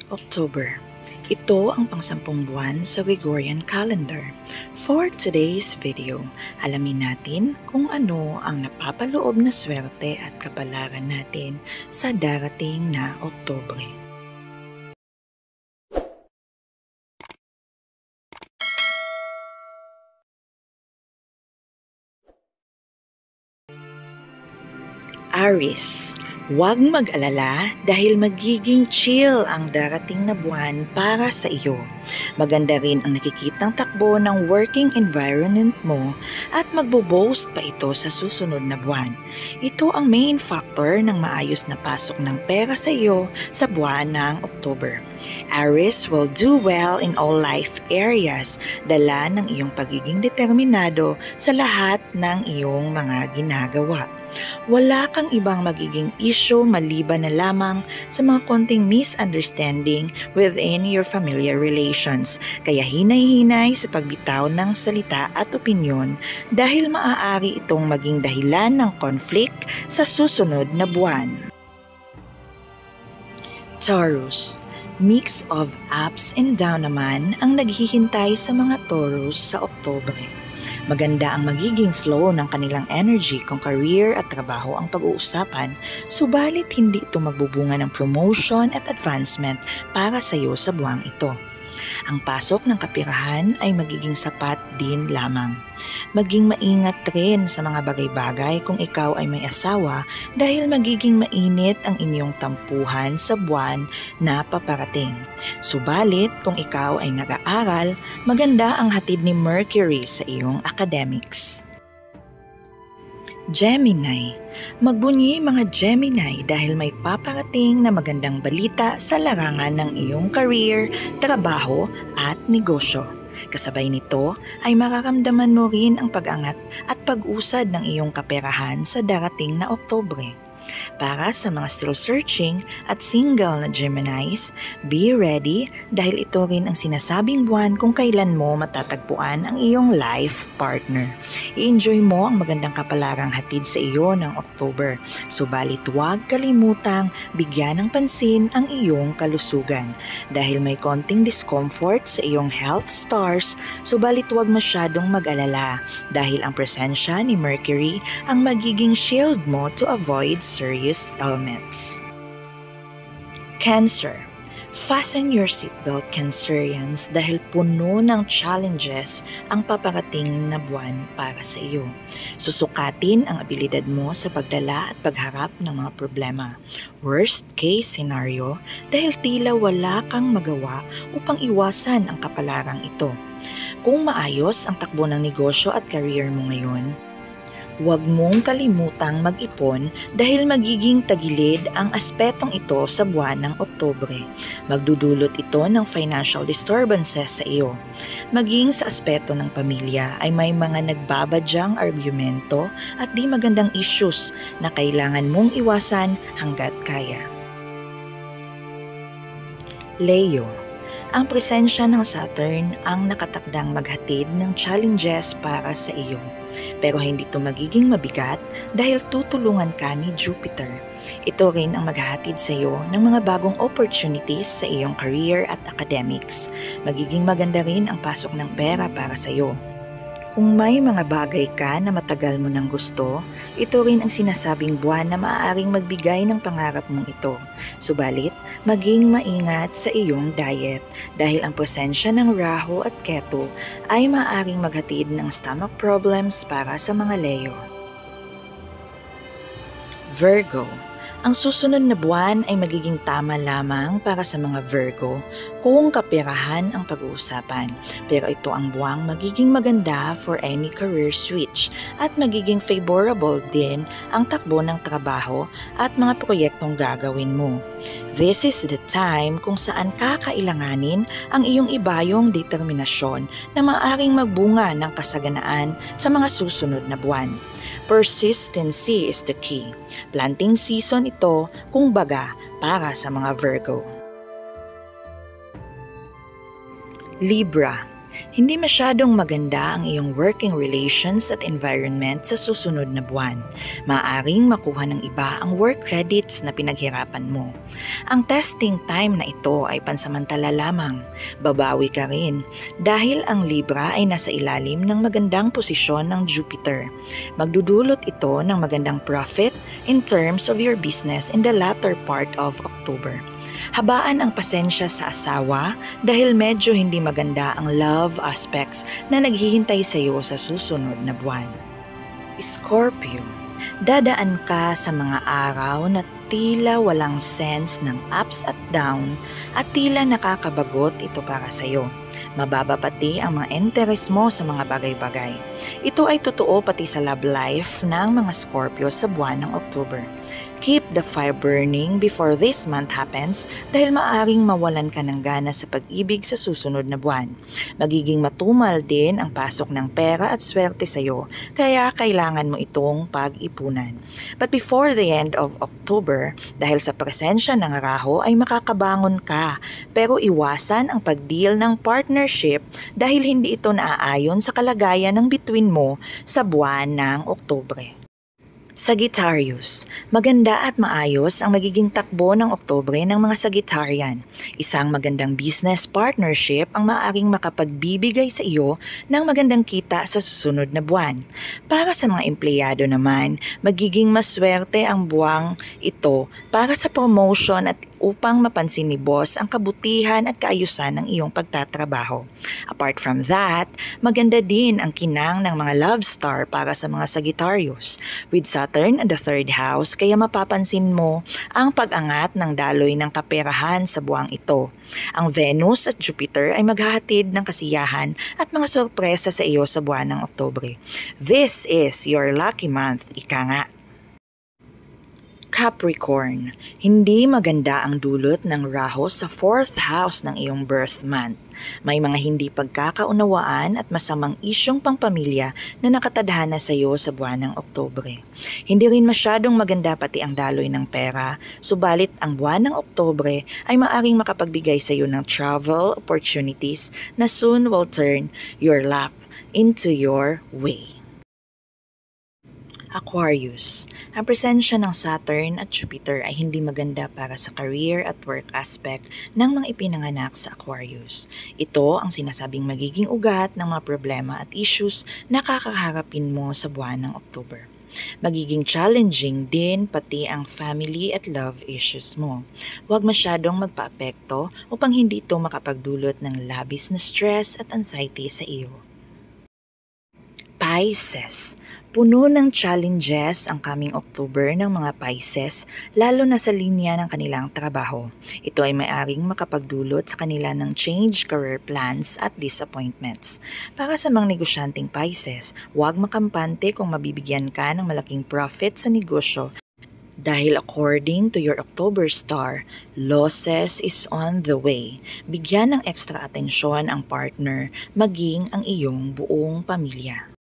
October. Ito ang pangsampung buwan sa Gregorian calendar. For today's video, alamin natin kung ano ang napapaloob na swerte at kapalaran natin sa darating na Oktubre. Aries, huwag mag-alala dahil magiging chill ang darating na buwan para sa iyo. Maganda rin ang nakikitang takbo ng working environment mo at magbo-boost pa ito sa susunod na buwan. Ito ang main factor ng maayos na pasok ng pera sa iyo sa buwan ng October. Aries will do well in all life areas, dala ng iyong pagiging determinado sa lahat ng iyong mga ginagawa. Wala kang ibang magiging issue maliban na lamang sa mga konting misunderstanding within your familiar relations. Kaya hinay-hinay sa pagbitaw ng salita at opinyon dahil maaari itong maging dahilan ng conflict sa susunod na buwan. Taurus, mix of ups and down naman ang naghihintay sa mga Taurus sa Oktubre. Maganda ang magiging flow ng kanilang energy kung career at trabaho ang pag-uusapan, subalit hindi ito magbubunga ng promotion at advancement para sa iyo sa buwang ito. Ang pasok ng kapirahan ay magiging sapat din lamang. Maging maingat rin sa mga bagay-bagay kung ikaw ay may asawa dahil magiging mainit ang inyong tampuhan sa buwan na paparating. Subalit kung ikaw ay nag-aaral, maganda ang hatid ni Mercury sa iyong academics. Gemini, magbunyi mga Gemini dahil may paparating na magandang balita sa larangan ng iyong career, trabaho at negosyo. Kasabay nito ay mararamdaman mo rin ang pag-angat at pag-usad ng iyong kaperahan sa darating na Oktubre. Para sa mga still searching at single na Geminis, be ready dahil ito rin ang sinasabing buwan kung kailan mo matatagpuan ang iyong life partner. I-enjoy mo ang magandang kapalarang hatid sa iyo ng October. Subalit huwag kalimutang bigyan ng pansin ang iyong kalusugan. Dahil may konting discomfort sa iyong health stars, subalit huwag masyadong mag-alala dahil ang presensya ni Mercury ang magiging shield mo to avoid serious ailments. Cancer, fasten your seatbelt Cancerians dahil puno ng challenges ang paparating na buwan para sa iyo. Susukatin ang abilidad mo sa pagdala at pagharap ng mga problema. Worst case scenario dahil tila wala kang magawa upang iwasan ang kapalarang ito. Kung maayos ang takbo ng negosyo at career mo ngayon, huwag mong kalimutang mag-ipon dahil magiging tagilid ang aspetong ito sa buwan ng Oktubre. Magdudulot ito ng financial disturbances sa iyo. Maging sa aspeto ng pamilya ay may mga nagbabadyang argumento at di magandang issues na kailangan mong iwasan hanggat kaya. Leo, ang presensya ng Saturn ang nakatakdang maghatid ng challenges para sa iyo. Pero hindi ito magiging mabigat dahil tutulungan ka ni Jupiter. Ito rin ang maghahatid sa iyo ng mga bagong opportunities sa iyong career at academics. Magiging maganda rin ang pasok ng pera para sa iyo. Kung may mga bagay ka na matagal mo nang gusto, ito rin ang sinasabing buwan na maaaring magbigay ng pangarap mong ito. Subalit, maging maingat sa iyong diet dahil ang presensya ng Rahu at Ketu ay maaaring maghatid ng stomach problems para sa mga Leo. Virgo, ang susunod na buwan ay magiging tama lamang para sa mga Virgo kung kapirahan ang pag-uusapan. Pero ito ang buwang magiging maganda for any career switch at magiging favorable din ang takbo ng trabaho at mga proyektong gagawin mo. This is the time kung saan kakailanganin ang iyong ibayong determinasyon na maaaring magbunga ng kasaganaan sa mga susunod na buwan. Persistency is the key. Planting season ito kung baga para sa mga Virgo. Libra, Hindi masyadong maganda ang iyong working relations at environment sa susunod na buwan. Maaaring makuha ng iba ang work credits na pinaghirapan mo. Ang testing time na ito ay pansamantala lamang. Babawi ka rin dahil ang Libra ay nasa ilalim ng magandang posisyon ng Jupiter. Magdudulot ito ng magandang profit in terms of your business in the latter part of October. Habaan ang pasensya sa asawa dahil medyo hindi maganda ang love aspects na naghihintay sa iyo sa susunod na buwan. Scorpio, dadaan ka sa mga araw na tila walang sense ng ups at down at tila nakakabagot ito para sa iyo. Mababa pati ang mga interest mo sa mga bagay-bagay. Ito ay totoo pati sa love life ng mga Scorpio sa buwan ng October. Keep the fire burning before this month happens dahil maaaring mawalan ka ng gana sa pag-ibig sa susunod na buwan. Magiging matumal din ang pasok ng pera at swerte sa iyo, kaya kailangan mo itong pag-ipunan. But before the end of October, dahil sa presensya ng Raho ay makakabangon ka, pero iwasan ang pag-deal ng partnership dahil hindi ito naaayon sa kalagayan ng bituin mo sa buwan ng Oktubre. Sagittarius, maganda at maayos ang magiging takbo ng Oktubre ng mga Sagittarian. Isang magandang business partnership ang maaaring makapagbibigay sa iyo ng magandang kita sa susunod na buwan. Para sa mga empleyado naman, magiging maswerte ang buwang ito para sa promotion at upang mapansin ni boss ang kabutihan at kaayusan ng iyong pagtatrabaho. Apart from that, maganda din ang kinang ng mga love star para sa mga Sagittarius. With Saturn in the 3rd house, kaya mapapansin mo ang pag-angat ng daloy ng kaperahan sa buwang ito. Ang Venus at Jupiter ay maghahatid ng kasiyahan at mga sorpresa sa iyo sa buwan ng Oktubre. This is your lucky month, ika nga. Capricorn, hindi maganda ang dulot ng Rahu sa 4th house ng iyong birth month. May mga hindi pagkakaunawaan at masamang isyong pangpamilya na nakatadhana sa iyo sa buwan ng Oktubre. Hindi rin masyadong maganda pati ang daloy ng pera, subalit ang buwan ng Oktubre ay maaring makapagbigay sa iyo ng travel opportunities na soon will turn your luck into your way. Aquarius, ang presensya ng Saturn at Jupiter ay hindi maganda para sa career at work aspect ng mga ipinanganak sa Aquarius. Ito ang sinasabing magiging ugat ng mga problema at issues na kakaharapin mo sa buwan ng October. Magiging challenging din pati ang family at love issues mo. Huwag masyadong magpaapekto upang hindi ito makapagdulot ng labis na stress at anxiety sa iyo. Pisces, puno ng challenges ang coming October ng mga Pisces, lalo na sa linya ng kanilang trabaho. Ito ay maaaring makapagdulot sa kanila ng change career plans at disappointments. Para sa mga negosyanteng Pisces, huwag makampante kung mabibigyan ka ng malaking profit sa negosyo. Dahil according to your October star, losses is on the way. Bigyan ng extra atensyon ang partner, maging ang iyong buong pamilya.